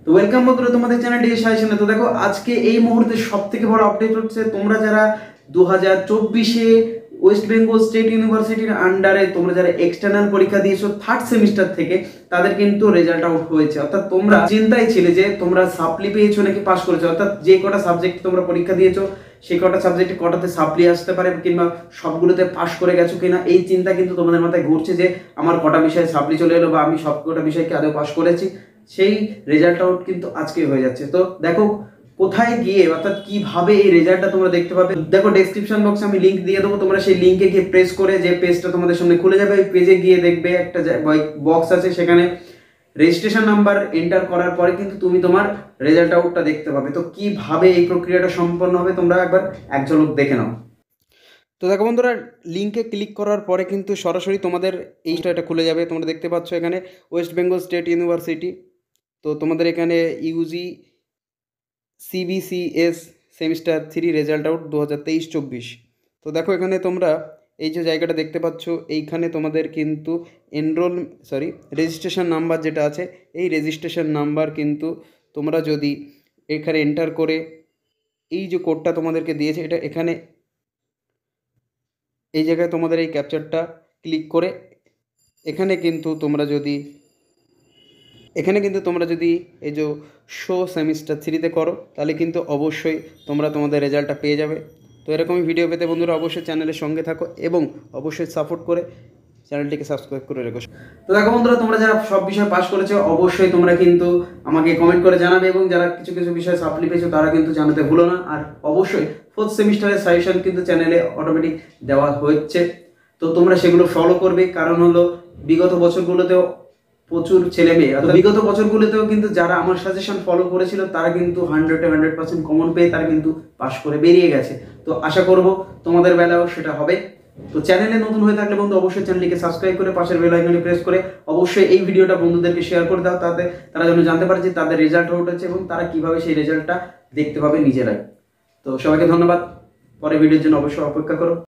তো ওয়েলকাম বন্ধুরা তোমাদের চ্যানেল ডিএ সাজেশনে। তো দেখো আজকে এই মুহূর্তে সবথেকে বড় আপডেট হচ্ছে, তোমরা যারা 2024-এ ওয়েস্ট বেঙ্গল স্টেট ইউনিভার্সিটির আন্ডারে তোমরা যারা এক্সটার্নাল পরীক্ষা দিয়েছো থার্ড সেমিস্টার থেকে, তাদের কিন্তু রেজাল্ট আউট হয়েছে। অর্থাৎ তোমরা চিন্তায় ছিলে যে তোমরা সাপ্লি পেয়েছো নাকি পাস করেছো, অর্থাৎ যে কটা সাবজেক্ট তোমরা পরীক্ষা দিয়েছো সেই কটা সাবজেক্টে কটাতে সাপ্লি আসতে পারে কিংবা সবগুলোতে পাস করে গেছো কিনা, এই চিন্তা কিন্তু তোমাদের মাথায় ঘুরছে যে আমার কটা বিষয়ে সাপ্লি চলে এলো বা আমি সব কটা বিষয়কে আদৌ পাস করেছি। সেই রেজাল্ট আউট কিন্তু আজকে হয়ে যাচ্ছে। তো দেখো কোথায় গিয়ে অর্থাৎ কিভাবে এই রেজাল্টটা তোমরা দেখতে পাবে, দেখো ডেসক্রিপশন বক্সে আমি লিংক দিয়ে দেবো, তোমরা সেই লিংকে গিয়ে প্রেস করে যে পেজটা তোমাদের সামনে খুলে যাবে, ওই পেজে গিয়ে দেখবে একটা বক্স আছে, সেখানে রেজিস্ট্রেশন নাম্বার এন্টার করার পরে কিন্তু তুমি তোমার রেজাল্ট আউটটা দেখতে পাবে। তো কিভাবে এই প্রক্রিয়াটা সম্পন্ন হবে তোমরা একবার এক ঝলক দেখে নাও। তো দেখো বন্ধুরা, লিঙ্কে ক্লিক করার পরে কিন্তু সরাসরি তোমাদের এটা খুলে যাবে। তোমরা দেখতে পাচ্ছ এখানে ওয়েস্ট বেঙ্গল স্টেট ইউনিভার্সিটি। তো তোমাদের এখানে Yuji CBCS semester 3 result out 2023-24। তো দেখো এখানে তোমরা এই যে জায়গাটা দেখতে পাচ্ছ, এইখানে তোমাদের কিন্তু রেজিস্ট্রেশন নাম্বার যেটা আছে, এই রেজিস্ট্রেশন নাম্বার কিন্তু তোমরা যদি এখানে এন্টার করে এই যে কোডটা তোমাদেরকে দিয়েছে এটা এখানে এই জায়গায় তোমাদের এই ক্যাপচারটা ক্লিক করে এখানে কিন্তু তোমরা যদি এই যে শো সেমিস্টার 3-তে করো, তাহলে কিন্তু অবশ্যই তোমরা তোমাদের রেজাল্টটা পেয়ে যাবে। তো এরকমই ভিডিও পেতে বন্ধুরা অবশ্যই চ্যানেলের সঙ্গে থাকো এবং অবশ্যই সাপোর্ট করে চ্যানেলটিকে সাবস্ক্রাইব করে রেখো। তো দেখো বন্ধুরা, তোমরা যারা সব বিষয় পাস করেছো অবশ্যই তোমরা কিন্তু আমাকে কমেন্ট করে জানাবে, এবং যারা কিছু কিছু বিষয় সাপ্লি পেয়েছো তারা কিন্তু জানাতে ভুলো না। আর অবশ্যই ফোর্থ সেমিস্টারের সাজেশন কিন্তু চ্যানেলে অটোমেটিক দেওয়া হচ্ছে, তো তোমরা সেগুলো ফলো করবে। কারণ হলো বিগত বছরগুলোতেও প্রচুর ছেলে মেয়ে, বিগত বছরগুলোতেও কিন্তু যারা আমার সাজেশন ফলো করেছিল তারা কিন্তু 100% কমন পেয়ে তারা কিন্তু পাস করে বেরিয়ে গেছে। তো আশা করব তোমাদের বেলাও সেটা হবে। তো চ্যানেলে নতুন হয়ে থাকলে বন্ধু অবশ্যই চ্যানেলটিকে সাবস্ক্রাইব করে পাশের বেল আইকনে প্রেস করে অবশ্যই এই ভিডিওটা বন্ধুদেরকে শেয়ার করে দাও, তাতে তারা যেন জানতে পারে যে তাদের রেজাল্ট আউট হচ্ছে এবং তারা কিভাবে সেই রেজাল্টটা দেখতে পাবে নিজেরাই। তো সবাইকে ধন্যবাদ, পরে ভিডিওর জন্য অবশ্যই অপেক্ষা করো।